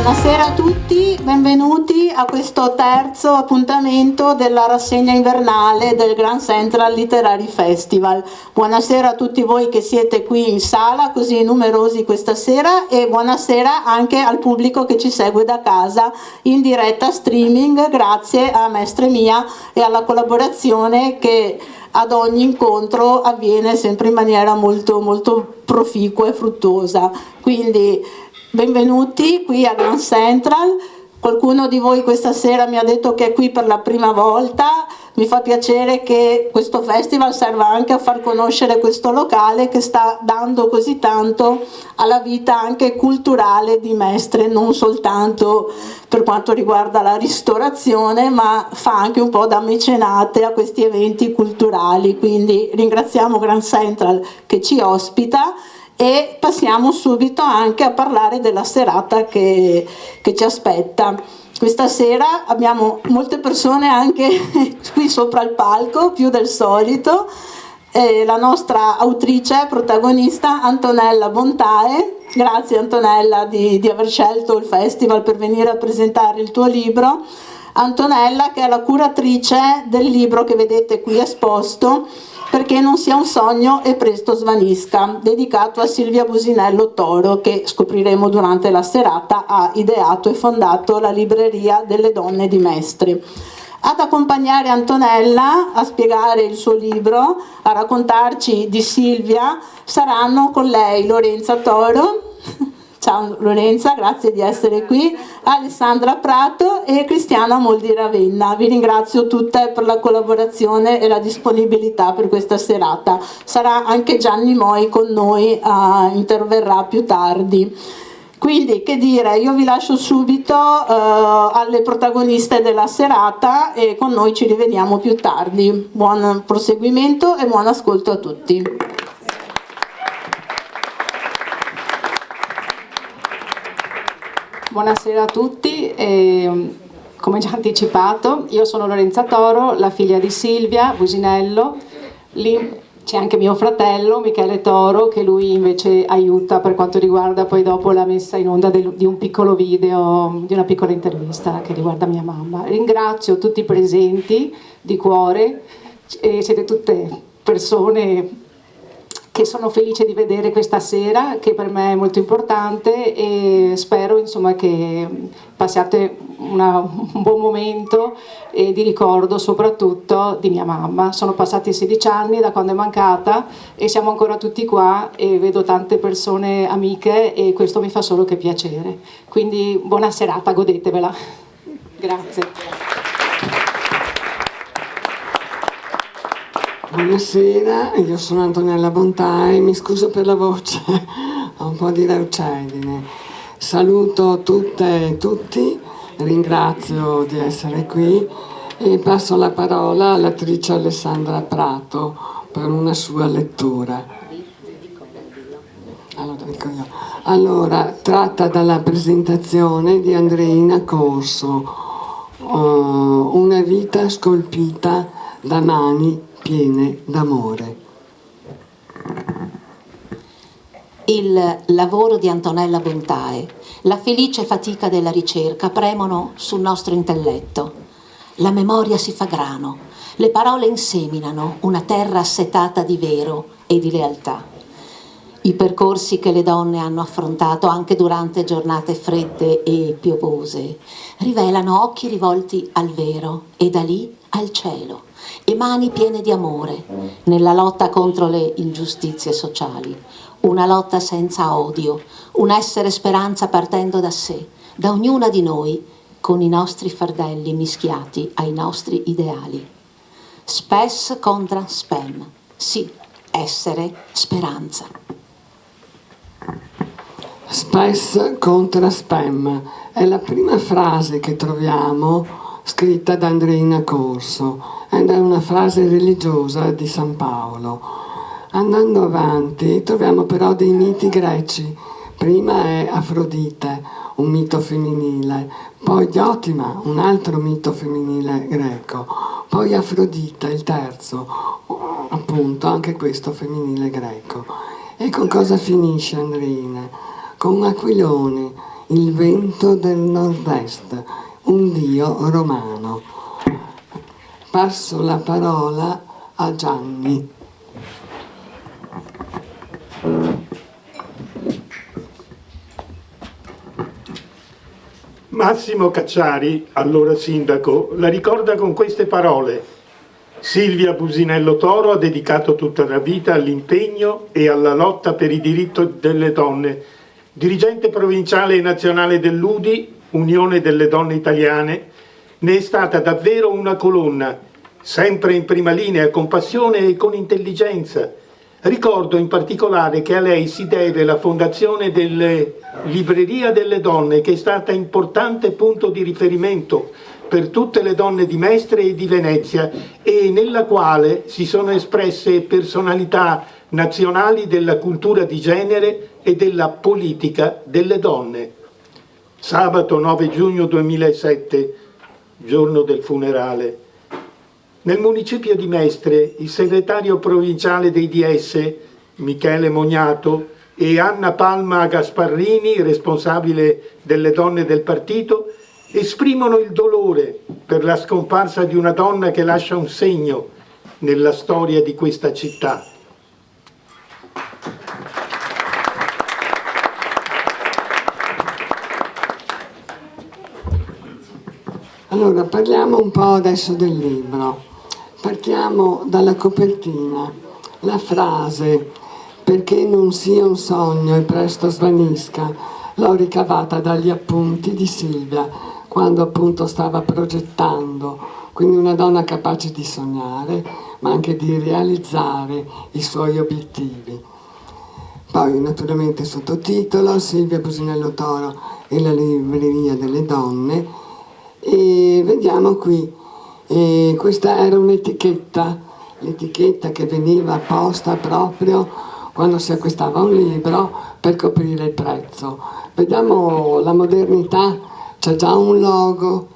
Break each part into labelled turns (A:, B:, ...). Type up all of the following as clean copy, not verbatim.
A: Buonasera a tutti, benvenuti a questo terzo appuntamento della rassegna invernale del Grand Central Literary Festival. Buonasera a tutti voi che siete qui in sala, così numerosi questa sera, e buonasera anche al pubblico che ci segue da casa in diretta streaming, grazie a Mestre Mia e alla collaborazione che ad ogni incontro avviene sempre in maniera molto, molto proficua e fruttuosa. Quindi benvenuti qui a Grand Central. Qualcuno di voi questa sera mi ha detto che è qui per la prima volta. Mi fa piacere che questo festival serva anche a far conoscere questo locale che sta dando così tanto alla vita anche culturale di Mestre, non soltanto per quanto riguarda la ristorazione, ma fa anche un po' da mecenate a questi eventi culturali. Quindi ringraziamo Grand Central che ci ospita. E passiamo subito anche a parlare della serata che ci aspetta. Questa sera abbiamo molte persone anche qui sopra il palco, più del solito. La nostra autrice protagonista Antonella Bontae. Grazie Antonella di aver scelto il festival per venire a presentare il tuo libro. Antonella, che è la curatrice del libro che vedete qui esposto, Perché non sia un sogno e presto svanisca, dedicato a Silvia Businello Toro, che scopriremo durante la serata ha ideato e fondato la libreria delle donne di Mestre. Ad accompagnare Antonella a spiegare il suo libro, a raccontarci di Silvia, saranno con lei Lorenza Toro. Ciao Lorenza, grazie di essere qui, Alessandra Prato e Cristiana Moldi Ravenna. Vi ringrazio tutte per la collaborazione e la disponibilità per questa serata. Sarà anche Gianni Moi con noi, interverrà più tardi. Quindi, che dire, io vi lascio subito alle protagoniste della serata e con noi ci rivediamo più tardi. Buon proseguimento e buon ascolto a tutti.
B: Buonasera a tutti, come già anticipato io sono Lorenza Toro, la figlia di Silvia Businello. Lì c'è anche mio fratello Michele Toro, che lui invece aiuta per quanto riguarda poi dopo la messa in onda di un piccolo video, di una piccola intervista che riguarda mia mamma. Ringrazio tutti i presenti di cuore, siete tutte persone che sono felice di vedere questa sera, che per me è molto importante, e spero insomma che passiate un buon momento di ricordo soprattutto di mia mamma. Sono passati 16 anni da quando è mancata e siamo ancora tutti qua e vedo tante persone amiche e questo mi fa solo che piacere. Quindi buona serata, godetevela. Grazie.
C: Buonasera, io sono Antonella Bontae, mi scuso per la voce, ho un po' di leucedine. Saluto tutte e tutti, ringrazio di essere qui e passo la parola all'attrice Alessandra Prato per una sua lettura. Allora, tratta dalla presentazione di Andreina Corso, Una vita scolpita da mani piene d'amore.
D: Il lavoro di Antonella Bontae, la felice fatica della ricerca premono sul nostro intelletto. La memoria si fa grano, le parole inseminano una terra assetata di vero e di lealtà. I percorsi che le donne hanno affrontato anche durante giornate fredde e piovose rivelano occhi rivolti al vero e da lì al cielo, e mani piene di amore nella lotta contro le ingiustizie sociali, una lotta senza odio, un essere speranza partendo da sé, da ognuna di noi, con i nostri fardelli mischiati ai nostri ideali. Spes contra spem, sì, essere speranza.
C: Spes contra spam è la prima frase che troviamo scritta da Andreina Corso ed è una frase religiosa di San Paolo. Andando avanti troviamo però dei miti greci. Prima è Afrodite, un mito femminile, poi Diotima, un altro mito femminile greco, poi Afrodite, il terzo, appunto anche questo femminile greco. E con cosa finisce Andreina? con Aquilone, il vento del nord-est, un dio romano. Passo la parola a Gianni.
E: Massimo Cacciari, allora sindaco, la ricorda con queste parole: Silvia Businello Toro ha dedicato tutta la vita all'impegno e alla lotta per i diritti delle donne. Dirigente provinciale e nazionale dell'UDI, Unione delle Donne Italiane, ne è stata davvero una colonna, sempre in prima linea, con passione e con intelligenza. Ricordo in particolare che a lei si deve la fondazione delle Libreria delle Donne, che è stata importante punto di riferimento per tutte le donne di Mestre e di Venezia, e nella quale si sono espresse personalità nazionali della cultura di genere e della politica delle donne. Sabato 9 giugno 2007, giorno del funerale. Nel municipio di Mestre, il segretario provinciale dei DS, Michele Mognato, e Anna Palma Gasparrini, responsabile delle donne del partito, esprimono il dolore per la scomparsa di una donna che lascia un segno nella storia di questa città.
C: Allora, parliamo un po' adesso del libro. Partiamo dalla copertina. La frase "perché non sia un sogno e presto svanisca" l'ho ricavata dagli appunti di Silvia quando appunto stava progettando, quindi una donna capace di sognare ma anche di realizzare i suoi obiettivi. Poi naturalmente sottotitolo Silvia Businello Toro e la Libreria delle Donne, e vediamo qui, questa era un'etichetta, l'etichetta che veniva posta proprio quando si acquistava un libro per coprire il prezzo. Vediamo la modernità, c'è già un logo,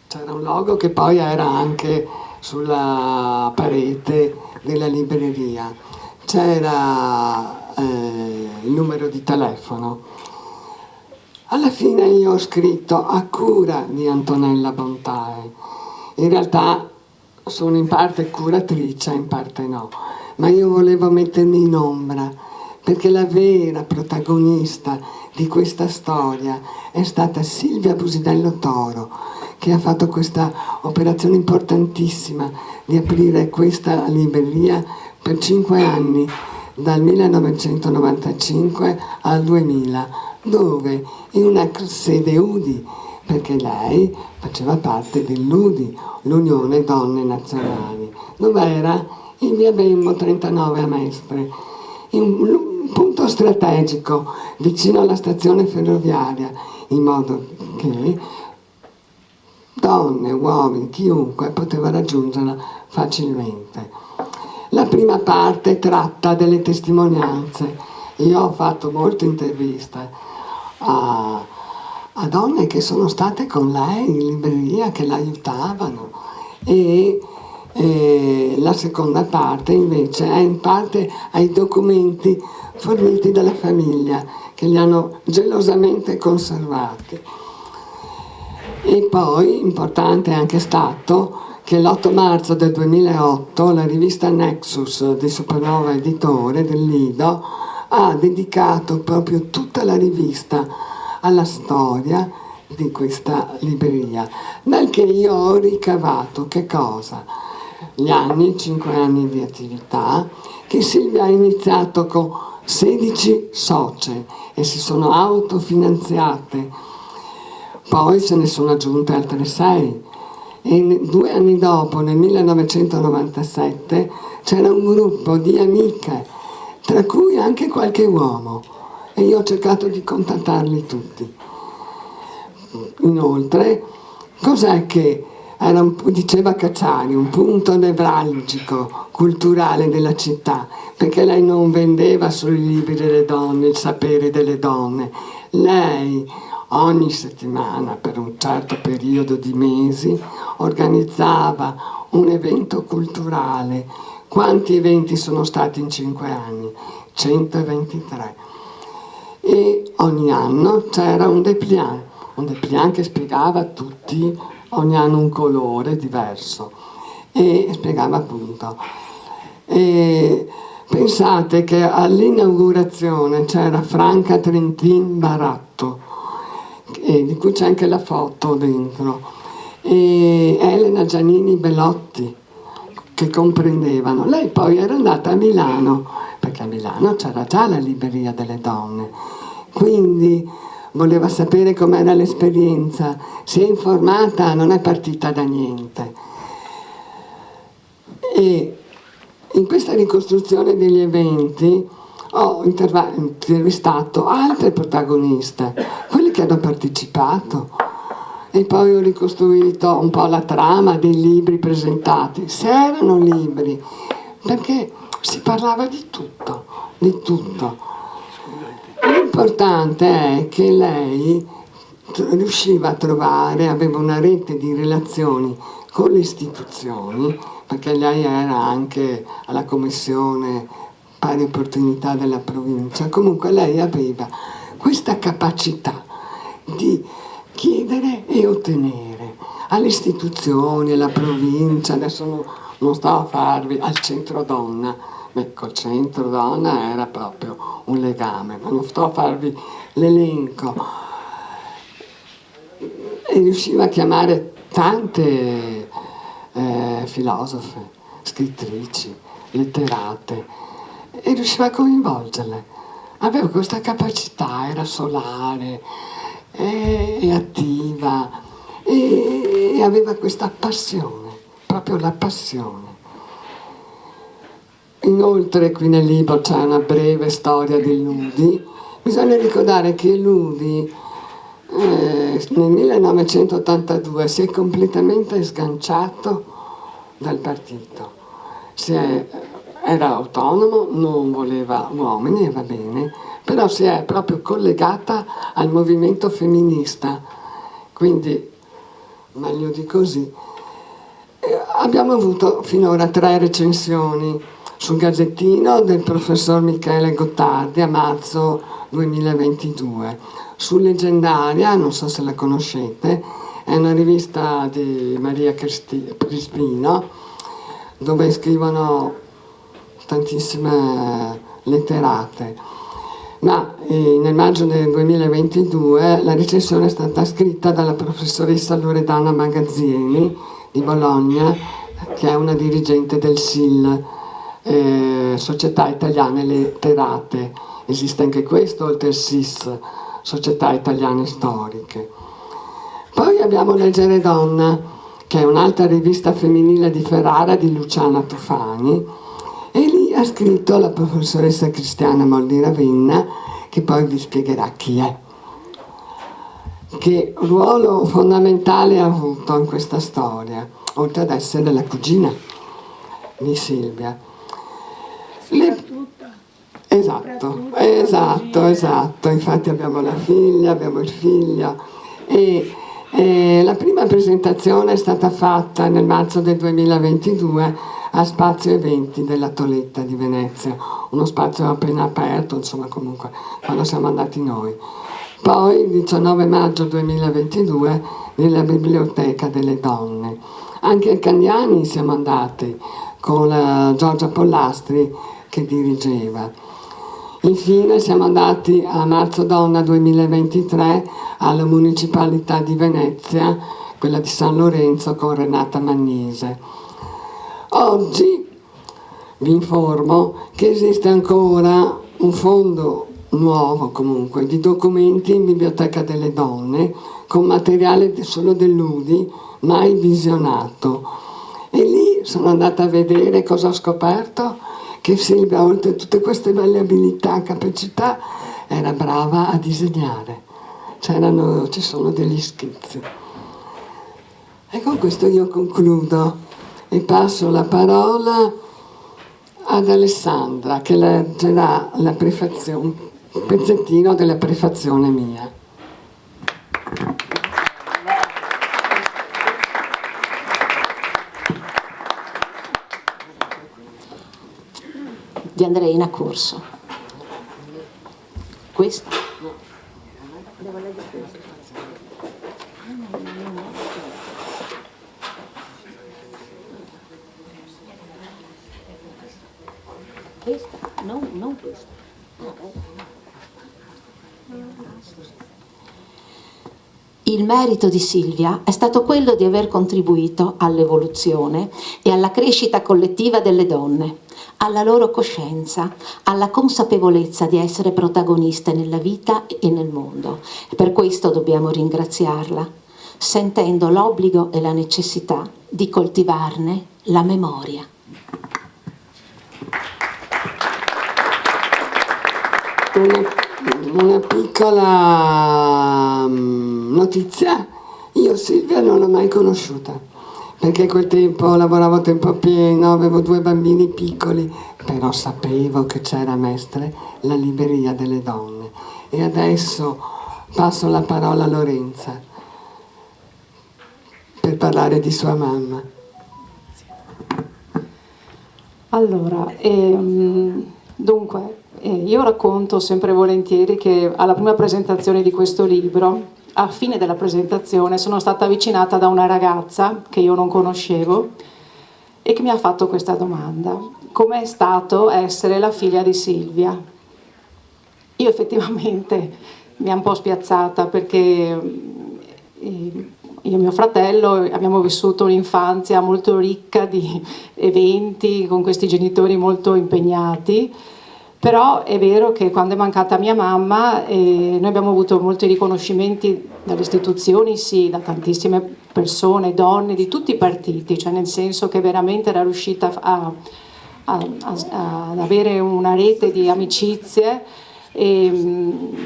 C: c'era un logo che poi era anche sulla parete della libreria, c'era il numero di telefono. Alla fine io ho scritto "a cura di Antonella Bontae". In realtà sono in parte curatrice, in parte no, ma io volevo mettermi in ombra perché la vera protagonista di questa storia è stata Silvia Businello Toro, che ha fatto questa operazione importantissima di aprire questa libreria per 5 anni, dal 1995 al 2000, dove in una sede UDI, perché lei faceva parte dell'UDI, l'Unione Donne Nazionali, dove era in via Bembo 39 a Mestre, in un punto strategico vicino alla stazione ferroviaria, in modo che donne, uomini, chiunque poteva raggiungerla facilmente. La prima parte tratta delle testimonianze. Io ho fatto molte interviste a donne che sono state con lei in libreria, che l'aiutavano, e la seconda parte invece è in parte ai documenti forniti dalla famiglia, che li hanno gelosamente conservati. E poi importante è anche stato che l'8 marzo del 2008 la rivista Nexus di Supernova Editore del Lido ha dedicato proprio tutta la rivista alla storia di questa libreria, dal che io ho ricavato che cosa? Gli anni, 5 anni di attività, che Silvia ha iniziato con 16 socie e si sono autofinanziate, poi se ne sono aggiunte altre 6. E 2 anni dopo, nel 1997, c'era un gruppo di amiche, tra cui anche qualche uomo, e io ho cercato di contattarli tutti. Inoltre, cos'è che era, diceva Cacciari, un punto nevralgico culturale della città, perché lei non vendeva solo i libri delle donne, il sapere delle donne, lei ogni settimana per un certo periodo di mesi organizzava un evento culturale. Quanti eventi sono stati in 5 anni? 123. e ogni anno c'era un dépliant che spiegava a tutti ogni anno un colore diverso e spiegava appunto. E pensate che all'inaugurazione c'era Franca Trentin Baratto, di cui c'è anche la foto dentro, e Elena Giannini Belotti, che comprendevano. Lei poi era andata a Milano, perché a Milano c'era già la Libreria delle Donne, quindi voleva sapere com'era l'esperienza, si è informata, non è partita da niente. E in questa ricostruzione degli eventi ho intervistato altre protagoniste, quelle che hanno partecipato, e poi ho ricostruito un po' la trama dei libri presentati, se erano libri, perché si parlava di tutto, di tutto. L'importante è che lei riusciva a trovare, aveva una rete di relazioni con le istituzioni, perché lei era anche alla commissione pari opportunità della provincia. Comunque lei aveva questa capacità di chiedere e ottenere alle istituzioni, alla provincia. Adesso non sto a farvi al centro donna, ecco, il centro donna era proprio un legame, ma non sto a farvi l'elenco. E riusciva a chiamare tante filosofe, scrittrici, letterate, e riusciva a coinvolgerle. Aveva questa capacità, era solare e attiva e aveva questa passione, proprio la passione. Inoltre qui nel libro c'è una breve storia di Ludi. Bisogna ricordare che Ludi nel 1982 si è completamente sganciato dal partito, era autonomo, non voleva uomini, va bene, però si è proprio collegata al movimento femminista, quindi meglio di così. Abbiamo avuto finora 3 recensioni sul Gazzettino del professor Michele Gottardi a marzo 2022. Su Leggendaria, non so se la conoscete, è una rivista di Maria Crispino, dove scrivono tantissime letterate, ma nel maggio del 2022 la recensione è stata scritta dalla professoressa Loredana Magazzini di Bologna, che è una dirigente del SIL, Società Italiane Letterate. Esiste anche questo, oltre al SIS, Società Italiane Storiche. Poi abbiamo Leggere Donna, che è un'altra rivista femminile di Ferrara di Luciana Tufani, e lì ha scritto la professoressa Cristiana Moldi Ravenna, che poi vi spiegherà chi è. Che ruolo fondamentale ha avuto in questa storia, oltre ad essere la cugina di Silvia. Esatto, infatti abbiamo la figlia, abbiamo il figlio, e la prima presentazione è stata fatta nel marzo del 2022 a Spazio Eventi della Toletta di Venezia, uno spazio appena aperto, insomma, comunque quando siamo andati noi. Poi il 19 maggio 2022 nella Biblioteca delle Donne. Anche a Candiani siamo andati con la Giorgia Pollastri che dirigeva. Infine siamo andati a Marzo Donna 2023 alla Municipalità di Venezia, quella di San Lorenzo, con Renata Magnese. Oggi vi informo che esiste ancora un fondo nuovo, comunque, di documenti in Biblioteca delle Donne con materiale solo dell'UDI, mai visionato. E lì sono andata a vedere cosa ho scoperto, che Silvia, oltre a tutte queste belle abilità, capacità, era brava a disegnare. Ci sono degli schizzi. E con questo io concludo e passo la parola ad Alessandra, che leggerà la prefazione, un pezzettino della prefazione mia.
D: Di Andreina Corso. Questa Questa? Non questa. Il merito di Silvia è stato quello di aver contribuito all'evoluzione e alla crescita collettiva delle donne, alla loro coscienza, alla consapevolezza di essere protagoniste nella vita e nel mondo. E per questo dobbiamo ringraziarla, sentendo l'obbligo e la necessità di coltivarne la memoria.
C: Una piccola notizia: io Silvia non l'ho mai conosciuta, perché a quel tempo lavoravo a tempo pieno, avevo 2 bambini piccoli, però sapevo che c'era a Mestre la libreria delle donne. E adesso passo la parola a Lorenza per parlare di sua mamma.
B: Allora, dunque, io racconto sempre volentieri che alla prima presentazione di questo libro, a fine della presentazione, sono stata avvicinata da una ragazza che io non conoscevo e che mi ha fatto questa domanda: com'è stato essere la figlia di Silvia? Io effettivamente mi ha un po' spiazzata, perché io e mio fratello abbiamo vissuto un'infanzia molto ricca di eventi, con questi genitori molto impegnati. Però è vero che quando è mancata mia mamma noi abbiamo avuto molti riconoscimenti dalle istituzioni, sì, da tantissime persone, donne di tutti i partiti, cioè nel senso che veramente era riuscita ad avere una rete di amicizie e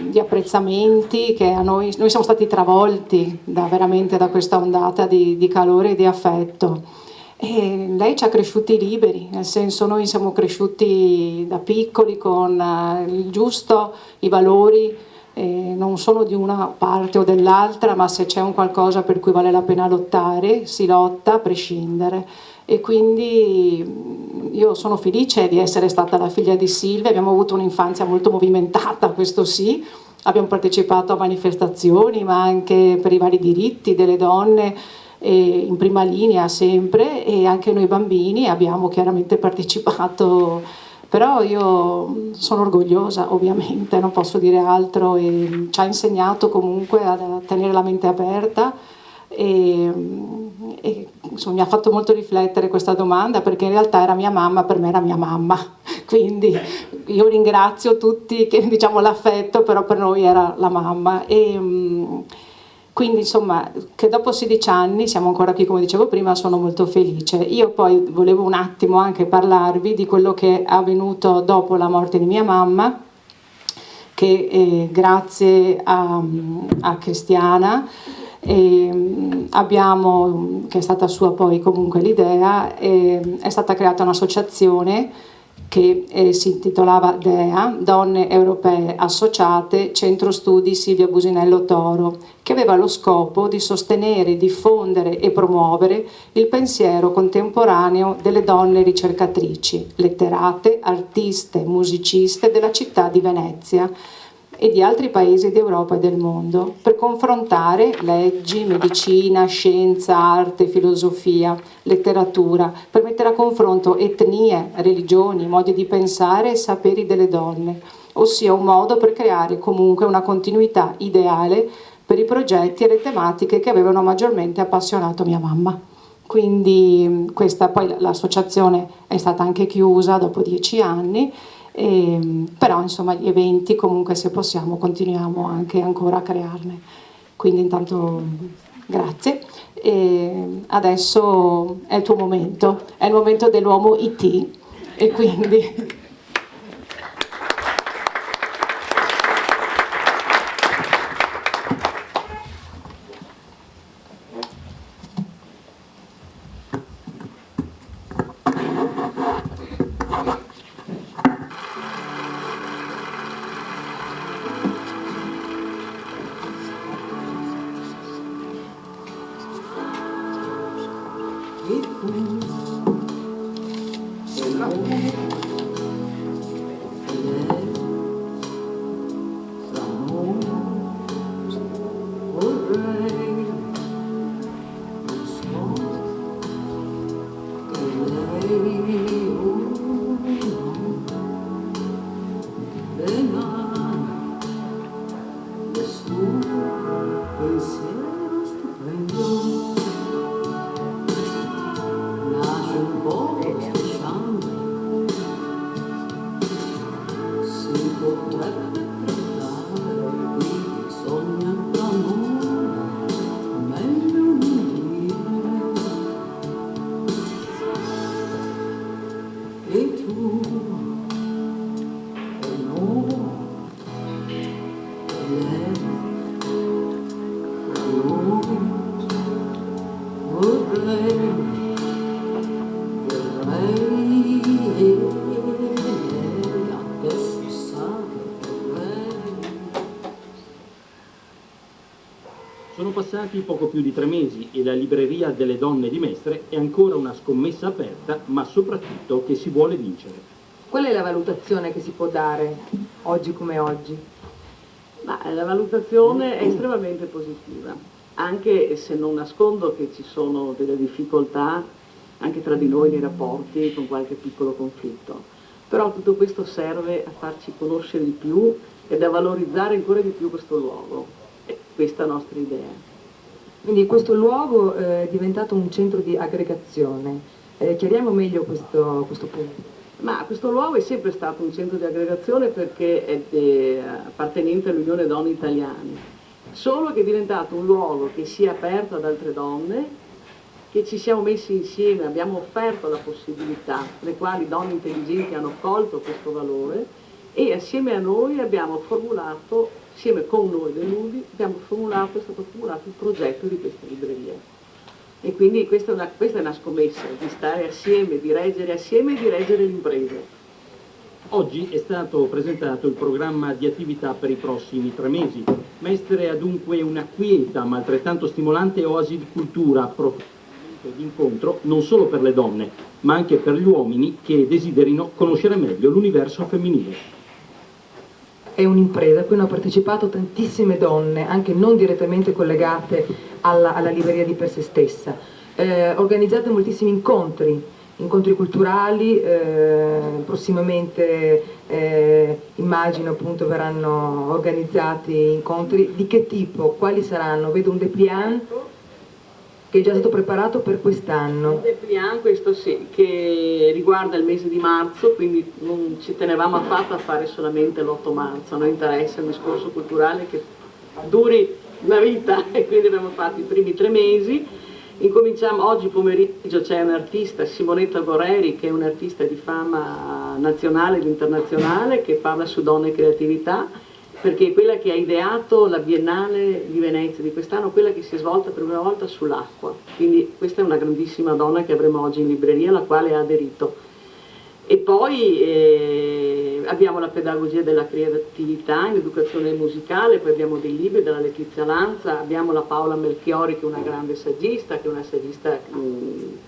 B: di apprezzamenti che a noi siamo stati travolti veramente da questa ondata di calore e di affetto. E lei ci ha cresciuti liberi, nel senso, noi siamo cresciuti da piccoli con il giusto, i valori, non sono di una parte o dell'altra, ma se c'è un qualcosa per cui vale la pena lottare, si lotta a prescindere. E quindi io sono felice di essere stata la figlia di Silvia. Abbiamo avuto un'infanzia molto movimentata, questo sì, abbiamo partecipato a manifestazioni, ma anche per i vari diritti delle donne, in prima linea sempre, e anche noi bambini abbiamo chiaramente partecipato. Però io sono orgogliosa, ovviamente, non posso dire altro, e ci ha insegnato comunque a tenere la mente aperta e insomma, mi ha fatto molto riflettere questa domanda, perché in realtà era mia mamma, per me era mia mamma, quindi io ringrazio tutti che diciamo l'affetto, però per noi era la mamma. Quindi insomma, che dopo 16 anni siamo ancora qui, come dicevo prima, sono molto felice. Io poi volevo un attimo anche parlarvi di quello che è avvenuto dopo la morte di mia mamma, che grazie a Cristiana abbiamo, che è stata sua poi comunque l'idea, è stata creata un'associazione che si intitolava DEA, Donne Europee Associate, Centro Studi Silvia Businello Toro, che aveva lo scopo di sostenere, diffondere e promuovere il pensiero contemporaneo delle donne ricercatrici, letterate, artiste, musiciste della città di Venezia e di altri paesi d'Europa e del mondo, per confrontare leggi, medicina, scienza, arte, filosofia, letteratura, per mettere a confronto etnie, religioni, modi di pensare e saperi delle donne, ossia un modo per creare comunque una continuità ideale per i progetti e le tematiche che avevano maggiormente appassionato mia mamma. Quindi questa, poi l'associazione è stata anche chiusa dopo 10 anni, però insomma gli eventi comunque, se possiamo, continuiamo anche ancora a crearne. Quindi intanto grazie, e adesso è il tuo momento, è il momento dell'uomo IT, e quindi
F: Sono passati poco più di 3 mesi e la libreria delle donne di Mestre è ancora una scommessa aperta, ma soprattutto che si vuole vincere.
G: Qual è la valutazione che si può dare oggi come oggi?
H: Ma la valutazione è estremamente positiva, anche se non nascondo che ci sono delle difficoltà anche tra di noi nei rapporti, con qualche piccolo conflitto. Però tutto questo serve a farci conoscere di più ed a valorizzare ancora di più questo luogo. Questa è la nostra idea.
G: Quindi questo luogo è diventato un centro di aggregazione. Chiariamo meglio questo punto.
H: Ma questo luogo è sempre stato un centro di aggregazione perché è appartenente all'Unione Donne Italiane, solo che è diventato un luogo che si è aperto ad altre donne, che ci siamo messi insieme, abbiamo offerto la possibilità, le quali donne intelligenti hanno colto questo valore e assieme a noi abbiamo formulato, assieme con noi le Nudi, è stato formulato il progetto di questa libreria. E quindi questa è una scommessa, di stare assieme, di reggere assieme e di reggere l'impresa.
F: Oggi è stato presentato il programma di attività per i prossimi 3 mesi. Mestre ha dunque una quieta ma altrettanto stimolante oasi di cultura, approfondimento e di incontro non solo per le donne, ma anche per gli uomini che desiderino conoscere meglio l'universo femminile.
G: È un'impresa a cui hanno partecipato tantissime donne, anche non direttamente collegate alla libreria di per sé stessa. Organizzate moltissimi incontri culturali, prossimamente immagino appunto verranno organizzati incontri. Di che tipo? Quali saranno? Vedo un dépliant che è già stato preparato per quest'anno.
H: Un dépliant, questo sì, che riguarda il mese di marzo, quindi non ci tenevamo affatto a fare solamente l'8 marzo, a noi interessa un discorso culturale che duri una vita e quindi abbiamo fatto i primi 3 mesi. Incominciamo oggi pomeriggio, c'è un artista, Simonetta Goreri, che è un'artista di fama nazionale ed internazionale, che parla su donne e creatività, perché è quella che ha ideato la Biennale di Venezia di quest'anno, quella che si è svolta per una volta sull'acqua. Quindi questa è una grandissima donna che avremo oggi in libreria, alla quale ha aderito. E poi abbiamo la pedagogia della creatività in educazione musicale, poi abbiamo dei libri della Letizia Lanza, abbiamo la Paola Melchiori che è una grande saggista, che è una saggista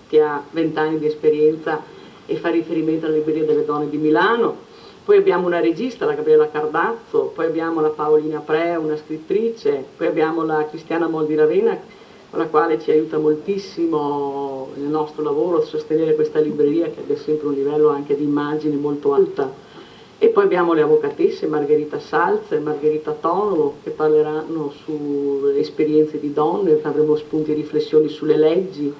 H: che ha 20 anni di esperienza e fa riferimento alla libreria delle donne di Milano. Poi abbiamo una regista, la Gabriela Cardazzo, poi abbiamo la Paolina Pre, una scrittrice, poi abbiamo la Cristiana Moldi Ravena, con la quale ci aiuta moltissimo nel nostro lavoro a sostenere questa libreria che abbia sempre un livello anche di immagine molto alta. E poi abbiamo le avvocatesse Margherita Salza e Margherita Tonovo che parleranno su esperienze di donne, avremo spunti e riflessioni sulle leggi.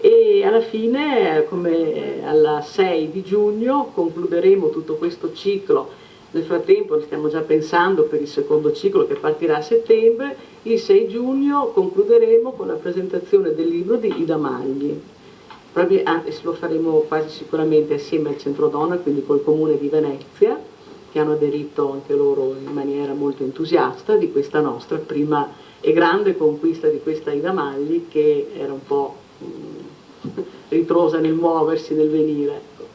H: E alla fine, come alla 6 di giugno, concluderemo tutto questo ciclo. Nel frattempo stiamo già pensando per il secondo ciclo che partirà a settembre. Il 6 giugno concluderemo con la presentazione del libro di Ida Magli. Lo faremo quasi sicuramente assieme al Centro Donna, quindi col Comune di Venezia, che hanno aderito anche loro in maniera molto entusiasta di questa nostra prima e grande conquista di questa Ida Magli, che era un po' ritrosa nel muoversi, nel venire. Ecco.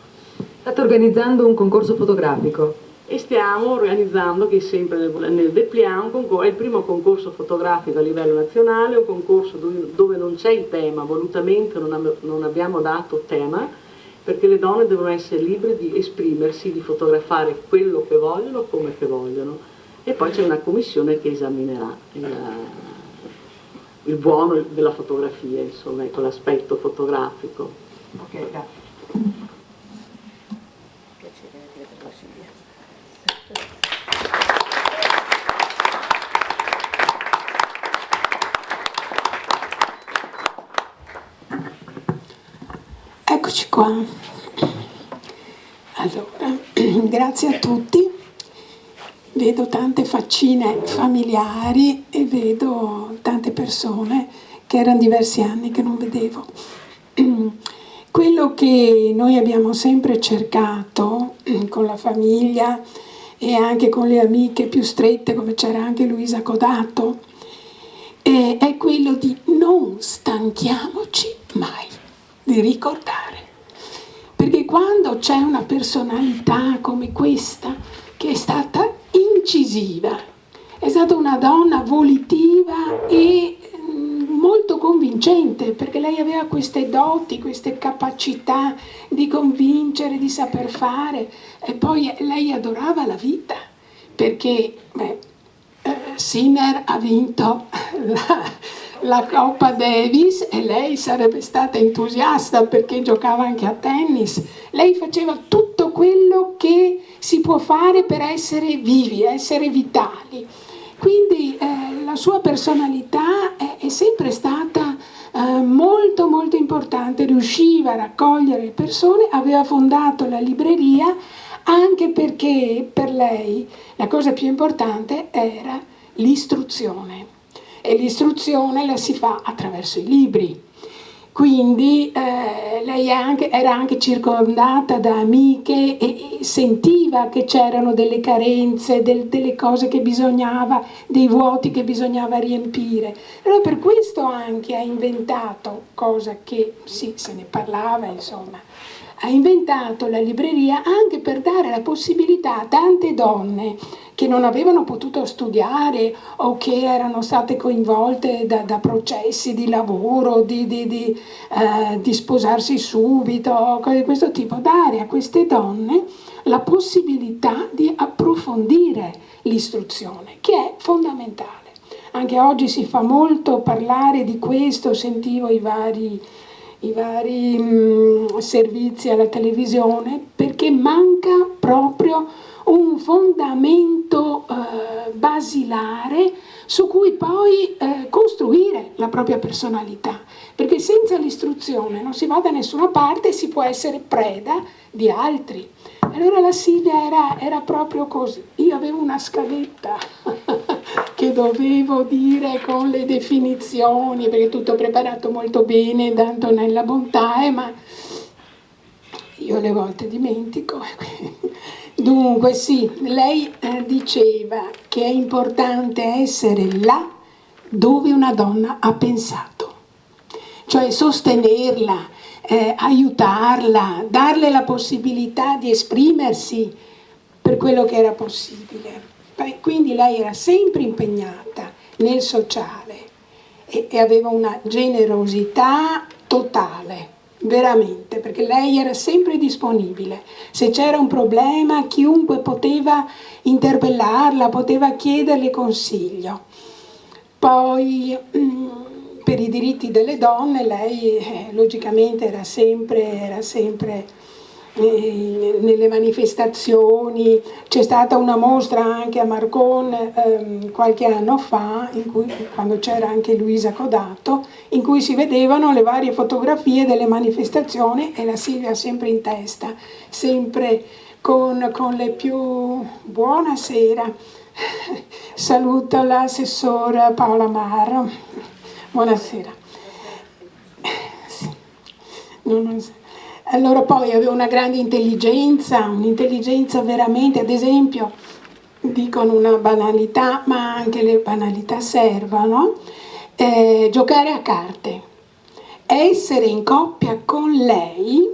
G: State organizzando un concorso fotografico?
H: E stiamo organizzando, che è sempre nel dépliant, è il primo concorso fotografico a livello nazionale, un concorso dove non c'è il tema, volutamente non abbiamo dato tema, perché le donne devono essere libere di esprimersi, di fotografare quello che vogliono, come che vogliono. E poi c'è una commissione che esaminerà il buono della fotografia, insomma, ecco, l'aspetto fotografico.
G: Ok, grazie.
I: Eccoci qua. Allora, grazie a tutti. Vedo tante faccine familiari e vedo tante persone che erano diversi anni che non vedevo. Quello che noi abbiamo sempre cercato con la famiglia e anche con le amiche più strette, come c'era anche Luisa Codato, è quello di non stanchiamoci mai di ricordare. Perché quando c'è una personalità come questa, che è stata incisiva, è stata una donna volitiva e molto convincente, perché lei aveva queste doti, queste capacità di convincere, di saper fare, e poi lei adorava la vita, perché Sinner ha vinto la Coppa Davis e lei sarebbe stata entusiasta perché giocava anche a tennis. Lei faceva tutto quello che si può fare per essere vivi, essere vitali. Quindi la sua personalità è sempre stata molto molto importante, riusciva a raccogliere le persone, aveva fondato la libreria anche perché per lei la cosa più importante era l'istruzione, e l'istruzione la si fa attraverso i libri. Quindi lei era anche circondata da amiche e sentiva che c'erano delle carenze, delle cose che bisognava, dei vuoti che bisognava riempire. Allora per questo anche ha inventato, cosa che sì, se ne parlava, insomma, ha inventato la libreria anche per dare la possibilità a tante donne che non avevano potuto studiare o che erano state coinvolte da processi di lavoro, di sposarsi subito, cose di questo tipo, dare a queste donne la possibilità di approfondire l'istruzione, che è fondamentale. Anche oggi si fa molto parlare di questo, sentivo i vari servizi alla televisione, perché manca proprio un fondamento basilare su cui poi costruire la propria personalità, perché senza l'istruzione non si va da nessuna parte e si può essere preda di altri. Allora la Silvia era proprio così. Io avevo una scaletta che dovevo dire con le definizioni, perché tutto preparato molto bene da Antonella Bontae, ma io alle volte dimentico. Dunque sì, lei diceva che è importante essere là dove una donna ha pensato, cioè sostenerla, aiutarla, darle la possibilità di esprimersi per quello che era possibile. Quindi lei era sempre impegnata nel sociale e aveva una generosità totale, veramente, perché lei era sempre disponibile. Se c'era un problema, chiunque poteva interpellarla, poteva chiederle consiglio. Poi per i diritti delle donne lei logicamente era sempre nelle manifestazioni. C'è stata una mostra anche a Marcon qualche anno fa, quando c'era anche Luisa Codato, in cui si vedevano le varie fotografie delle manifestazioni e la Silvia sempre in testa, sempre con le più... Buonasera, saluto l'assessora Paola Marro, buonasera. Sì. Allora poi aveva una grande un'intelligenza veramente, ad esempio, dicono una banalità, ma anche le banalità servono, giocare a carte, essere in coppia con lei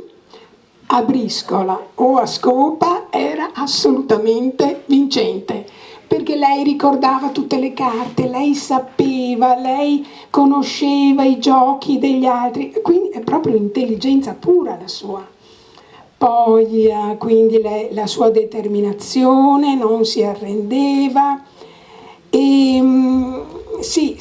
I: a briscola o a scopa era assolutamente vincente, perché lei ricordava tutte le carte, lei sapeva, lei conosceva i giochi degli altri, quindi è proprio intelligenza pura la sua. Poi quindi la sua determinazione, non si arrendeva, e sì,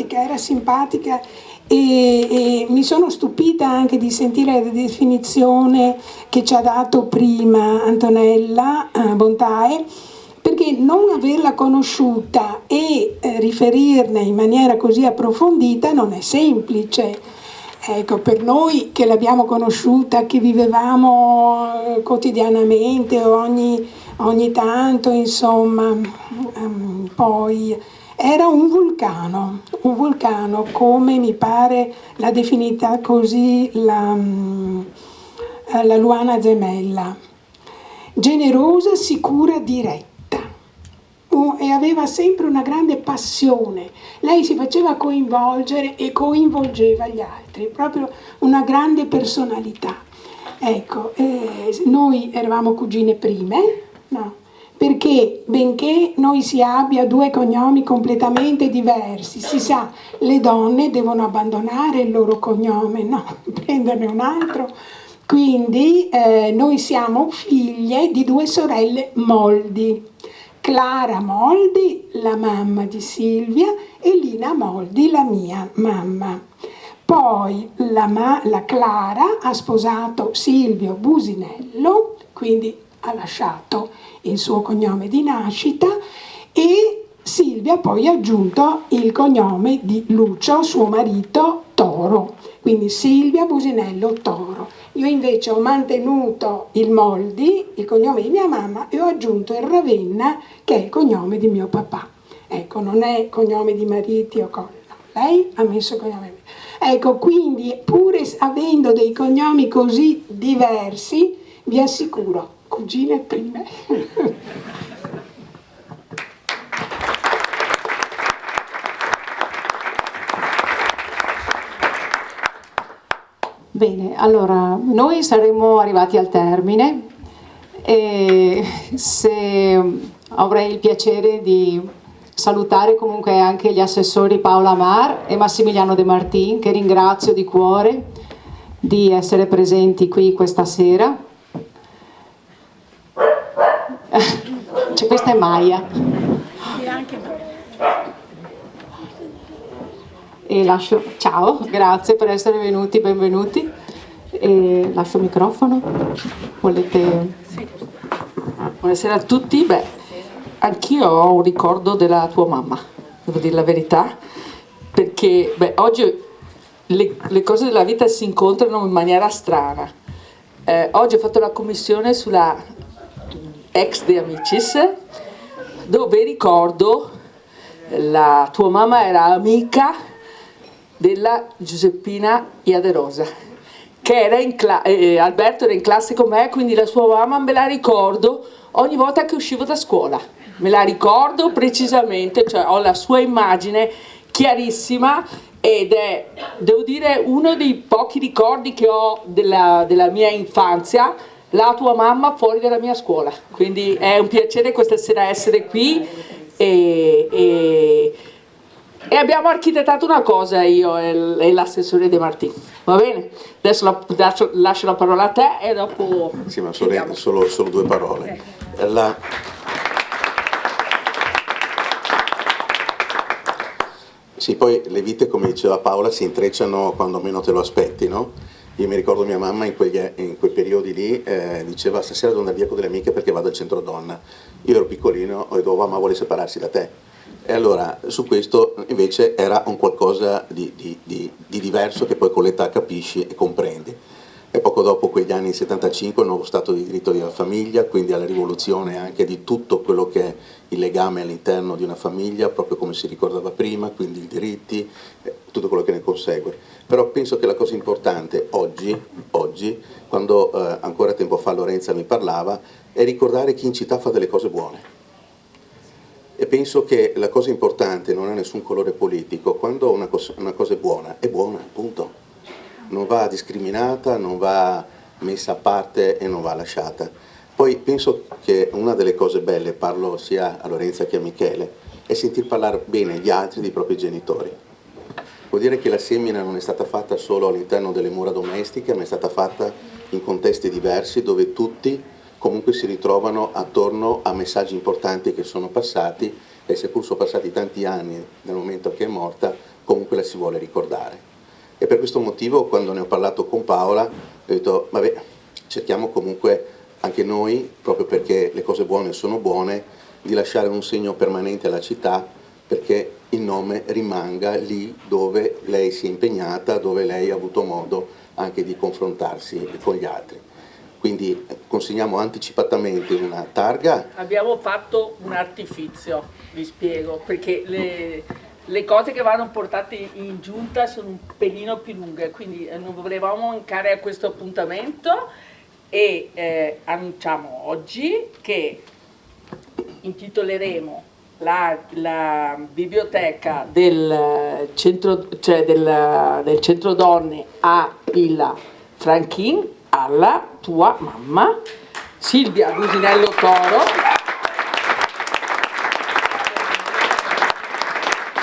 I: era simpatica, e mi sono stupita anche di sentire la definizione che ci ha dato prima Antonella Bontae, perché non averla conosciuta e riferirne in maniera così approfondita non è semplice. Ecco, per noi che l'abbiamo conosciuta, che vivevamo quotidianamente, ogni tanto, insomma, poi era un vulcano, come mi pare l'ha definita così la Luana Gemella. generosa, sicura, diretta. E aveva sempre una grande passione. Lei si faceva coinvolgere e coinvolgeva gli altri, proprio una grande personalità. Ecco, noi eravamo cugine prime, no? Perché benché noi si abbia due cognomi completamente diversi, si sa, le donne devono abbandonare il loro cognome, no? Prenderne un altro. Quindi noi siamo figlie di due sorelle Moldi. Clara Moldi, la mamma di Silvia, e Lina Moldi, la mia mamma. Poi la Clara ha sposato Silvio Businello, quindi ha lasciato il suo cognome di nascita, e Silvia poi ha aggiunto il cognome di Lucio, suo marito, Toro. Quindi Silvia Businello Toro. Io invece ho mantenuto il Moldi, il cognome di mia mamma, e ho aggiunto il Ravenna, che è il cognome di mio papà. Ecco, non è cognome di mariti o cose. No. Lei ha messo il cognome. Ecco, quindi pur avendo dei cognomi così diversi, vi assicuro, cugine prime.
B: Bene, allora noi saremmo arrivati al termine e se avrei il piacere di salutare comunque anche gli assessori Paola Amar e Massimiliano De Martin, che ringrazio di cuore di essere presenti qui questa sera. Cioè, questa è Maya. E lascio, ciao, grazie per essere venuti, benvenuti. E lascio il microfono. Volete?
J: Sì. Buonasera a tutti. Beh, anch'io ho un ricordo della tua mamma, devo dire la verità, perché oggi le cose della vita si incontrano in maniera strana. Oggi ho fatto la commissione sulla ex De Amicis, dove ricordo la tua mamma era amica della Giuseppina Iaderosa, che era Alberto era in classe con me, quindi la sua mamma me la ricordo ogni volta che uscivo da scuola, me la ricordo precisamente, cioè ho la sua immagine chiarissima ed è, devo dire, uno dei pochi ricordi che ho della mia infanzia, la tua mamma fuori dalla mia scuola, quindi è un piacere questa sera essere qui e abbiamo architettato una cosa io e l'assessore De Martin, va bene? Adesso lascio la parola a te e dopo...
K: Sì, ma solo due parole. Sì, poi le vite, come diceva Paola, si intrecciano quando meno te lo aspetti, no? Io mi ricordo mia mamma in quei periodi lì diceva: stasera devo andare via con delle amiche perché vado al centro donna. Io ero piccolino e dovevo, mamma vuole separarsi da te. E allora su questo invece era un qualcosa di diverso che poi con l'età capisci e comprendi. E poco dopo quegli anni 75 il nuovo Stato di diritto della famiglia, quindi alla rivoluzione anche di tutto quello che è il legame all'interno di una famiglia, proprio come si ricordava prima, quindi i diritti, tutto quello che ne consegue. Però penso che la cosa importante oggi quando ancora tempo fa Lorenza mi parlava, è ricordare chi in città fa delle cose buone. E penso che la cosa importante non ha nessun colore politico, quando una cosa è buona, punto. Non va discriminata, non va messa a parte e non va lasciata. Poi penso che una delle cose belle, parlo sia a Lorenza che a Michele, è sentir parlare bene gli altri dei propri genitori. Vuol dire che la semina non è stata fatta solo all'interno delle mura domestiche, ma è stata fatta in contesti diversi dove tutti comunque si ritrovano attorno a messaggi importanti che sono passati e seppur sono passati tanti anni dal momento che è morta, comunque la si vuole ricordare. E per questo motivo quando ne ho parlato con Paola ho detto vabbè, cerchiamo comunque anche noi, proprio perché le cose buone sono buone, di lasciare un segno permanente alla città perché il nome rimanga lì dove lei si è impegnata, dove lei ha avuto modo anche di confrontarsi con gli altri. Quindi consegniamo anticipatamente una targa.
J: Abbiamo fatto un artifizio, vi spiego, perché le cose che vanno portate in giunta sono un pelino più lunghe, quindi non volevamo mancare a questo appuntamento e annunciamo oggi che intitoleremo la biblioteca del centro, cioè del centro donne a Villa Franchin alla tua mamma Silvia Businello Toro.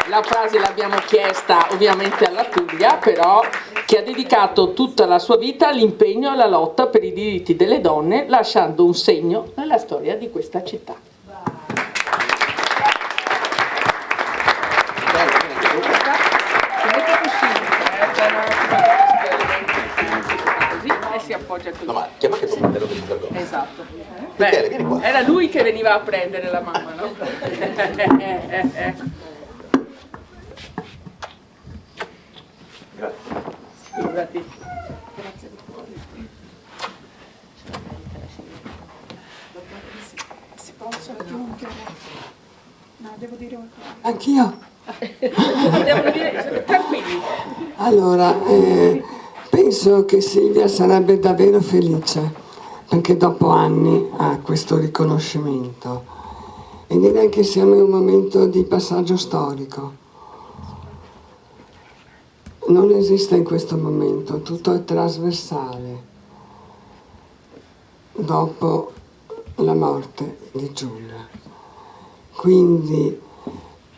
J: La frase l'abbiamo chiesta ovviamente alla Tullia, però, che ha dedicato tutta la sua vita all'impegno e alla lotta per i diritti delle donne, lasciando un segno nella storia di questa città. Si appoggia così.
K: No, ma chiama che sono fratello del Supergol.
J: Esatto.
K: Michele, vieni qua.
J: Era lui che veniva a prendere la mamma, no?
K: Grazie.
J: Figurati.
I: Si possono aggiungere? No, devo dire qualcosa.
C: Anch'io?
J: Devono dire, tranquilli.
C: Allora, penso che Silvia sarebbe davvero felice perché dopo anni ha questo riconoscimento e direi che siamo in un momento di passaggio storico. Non esiste in questo momento, tutto è trasversale. Dopo la morte di Giulia. Quindi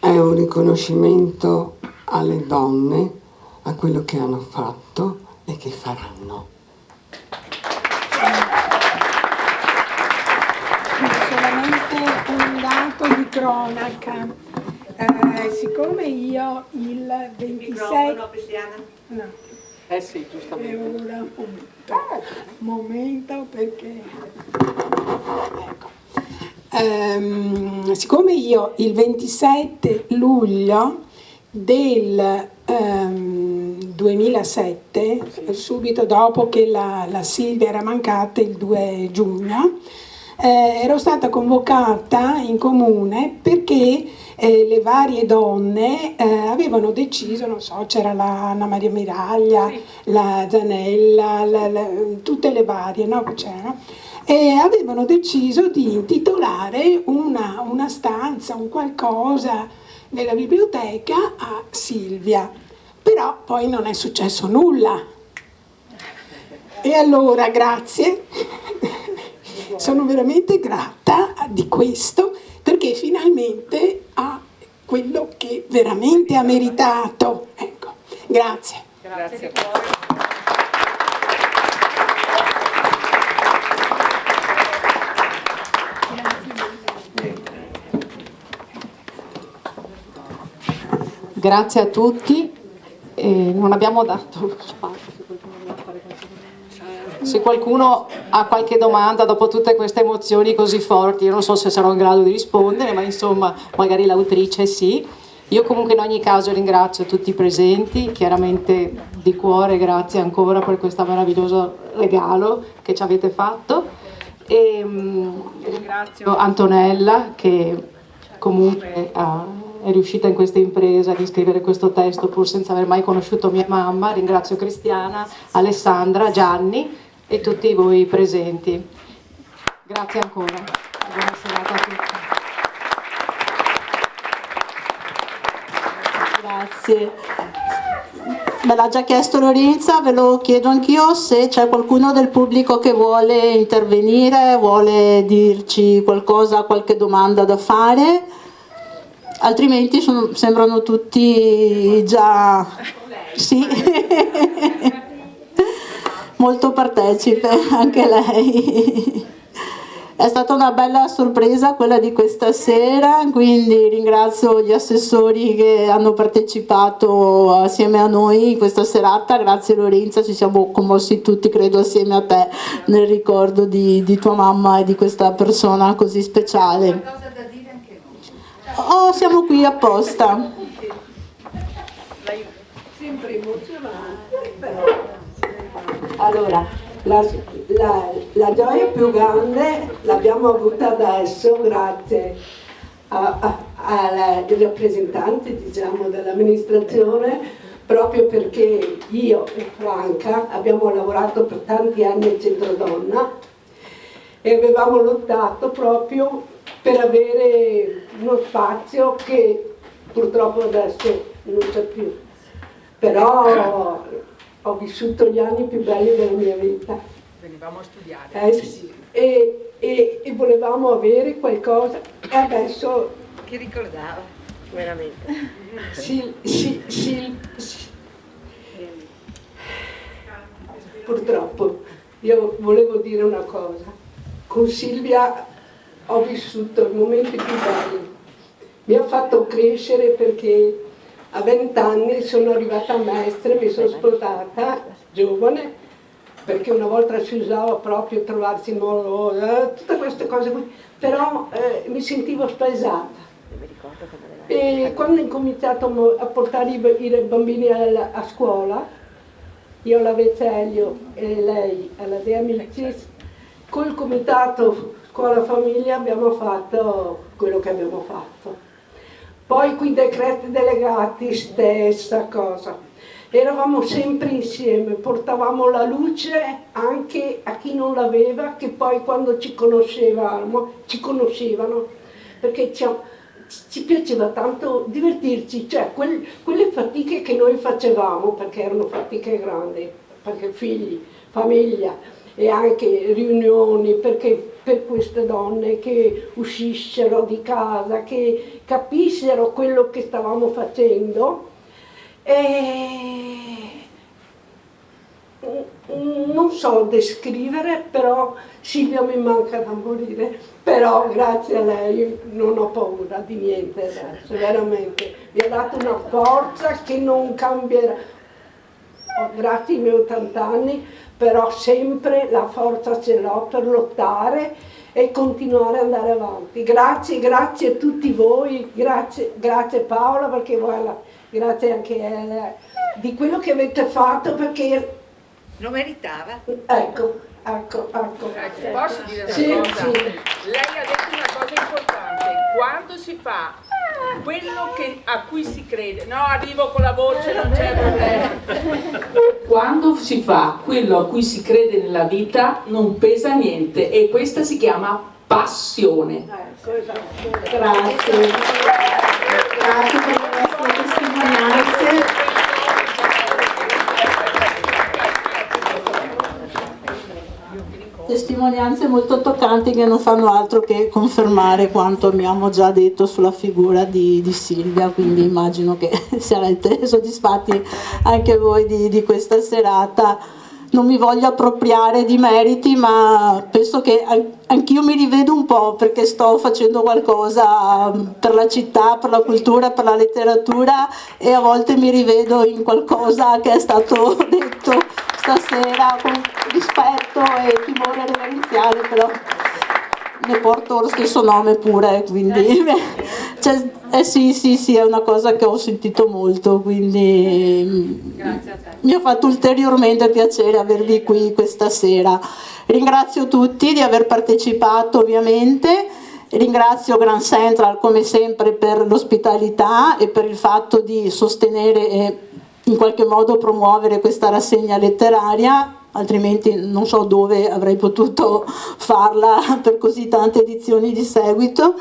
C: è un riconoscimento alle donne, a quello che hanno fatto e che faranno.
I: Solamente un dato di cronaca. Siccome io il 26... No.
J: Sì, giustamente.
I: E ora appunto, momento perché... Ecco. Siccome io il 27 luglio del 2007, subito dopo che la Silvia era mancata il 2 giugno, ero stata convocata in comune perché le varie donne avevano deciso, non so, c'era la Anna Maria Miraglia, sì, la Zanella, tutte le varie, no, che c'erano, e avevano deciso di intitolare una stanza, un qualcosa nella biblioteca a Silvia, però poi non è successo nulla. E allora grazie, sono veramente grata di questo, perché finalmente ha quello che veramente ha meritato. Ecco, grazie.
J: Grazie.
B: Grazie a tutti. Non abbiamo dato spazio. Se qualcuno ha qualche domanda dopo tutte queste emozioni così forti, io non so se sarò in grado di rispondere, ma insomma magari l'autrice sì. Io comunque in ogni caso ringrazio tutti i presenti, chiaramente di cuore grazie ancora per questo meraviglioso regalo che ci avete fatto, e ringrazio Antonella che comunque è riuscita in questa impresa di scrivere questo testo pur senza aver mai conosciuto mia mamma. Ringrazio Cristiana, Alessandra, Gianni e tutti voi presenti. Grazie ancora. Buona serata a tutti.
A: Grazie. Me l'ha già chiesto Lorenza, ve lo chiedo anch'io, se c'è qualcuno del pubblico che vuole intervenire, vuole dirci qualcosa, qualche domanda da fare, altrimenti sembrano tutti già... Sì. Molto partecipe anche lei. È stata una bella sorpresa quella di questa sera, quindi ringrazio gli assessori che hanno partecipato assieme a noi in questa serata. Grazie Lorenza, ci siamo commossi tutti, credo assieme a te, nel ricordo di tua mamma e di questa persona così speciale. Oh, siamo qui apposta.
L: Sempre emozionante. Allora, la gioia più grande l'abbiamo avuta adesso grazie ai rappresentanti, diciamo, dell'amministrazione, proprio perché io e Franca abbiamo lavorato per tanti anni al Centro Donna e avevamo lottato proprio per avere uno spazio che purtroppo adesso non c'è più. Però ho vissuto gli anni più belli della mia vita.
G: Venivamo a studiare.
L: Sì. E volevamo avere qualcosa e adesso...
G: Chi ricordava? Veramente.
L: Sì. Purtroppo, io volevo dire una cosa. Con Silvia ho vissuto i momenti più belli. Mi ha fatto crescere perché a 20 anni sono arrivata a maestra, mi sono sposata giovane, perché una volta si usava proprio trovarsi in modo, tutte queste cose qui, però mi sentivo spaesata. E quando ho incominciato a portare i bambini a scuola, io alla Vecelio e lei alla De Amicis, col comitato scuola famiglia abbiamo fatto quello che abbiamo fatto. Poi con i decreti delegati stessa cosa. Eravamo sempre insieme, portavamo la luce anche a chi non l'aveva, che poi quando ci conoscevano, perché ci piaceva tanto divertirci, cioè quelle fatiche che noi facevamo, perché erano fatiche grandi, perché figli, famiglia e anche riunioni, perché per queste donne che uscissero di casa, che capissero quello che stavamo facendo. E non so descrivere, però Silvia mi manca da morire, però grazie a lei non ho paura di niente adesso, veramente. Mi ha dato una forza che non cambierà, grazie ai miei 80 anni, però sempre la forza ce l'ho per lottare e continuare ad andare avanti. Grazie a tutti voi, grazie Paola, perché guarda, grazie anche a lei di quello che avete fatto, perché
G: lo meritava.
L: Ecco.
G: Grazie. Posso dire una
L: sì,
G: cosa?
L: Sì.
G: Lei ha detto una cosa importante, quando si fa quello a cui si crede, no, arrivo con la voce, non c'è problema.
J: Quando si fa quello a cui si crede nella vita non pesa niente, e questa si chiama passione.
L: Grazie per le vostre testimonianze.
A: Testimonianze molto toccanti che non fanno altro che confermare quanto abbiamo già detto sulla figura di Silvia, quindi immagino che sarete soddisfatti anche voi di questa serata. Non mi voglio appropriare di meriti, ma penso che anch'io mi rivedo un po', perché sto facendo qualcosa per la città, per la cultura, per la letteratura, e a volte mi rivedo in qualcosa che è stato detto stasera con rispetto e timore reverenziale, però ne porto lo stesso nome pure, quindi sì, è una cosa che ho sentito molto, quindi
G: Grazie a te.
A: mi ha fatto ulteriormente piacere avervi qui questa sera. Ringrazio tutti di aver partecipato, ovviamente. Ringrazio Grand Central come sempre per l'ospitalità e per il fatto di sostenere e in qualche modo promuovere questa rassegna letteraria, altrimenti non so dove avrei potuto farla per così tante edizioni di seguito.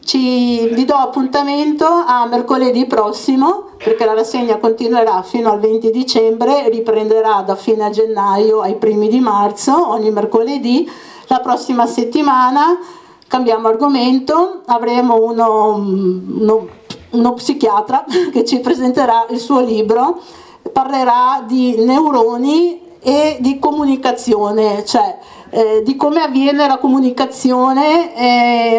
A: Vi do appuntamento a mercoledì prossimo, perché la rassegna continuerà fino al 20 dicembre, riprenderà da fine gennaio ai primi di marzo, ogni mercoledì. La prossima settimana cambiamo argomento, avremo uno psichiatra che ci presenterà il suo libro, parlerà di neuroni e di comunicazione, cioè di come avviene la comunicazione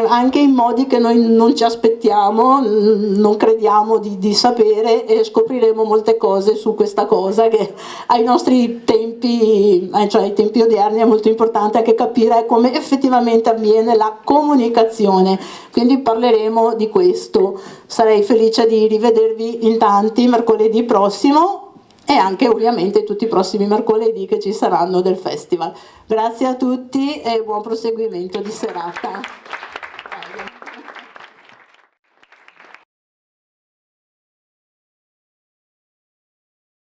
A: anche in modi che noi non ci aspettiamo, non crediamo di sapere, e scopriremo molte cose su questa cosa che ai nostri tempi, cioè ai tempi odierni, è molto importante anche capire come effettivamente avviene la comunicazione, quindi parleremo di questo. Sarei felice di rivedervi in tanti mercoledì prossimo, e anche ovviamente tutti i prossimi mercoledì che ci saranno del festival. Grazie a tutti e buon proseguimento di serata.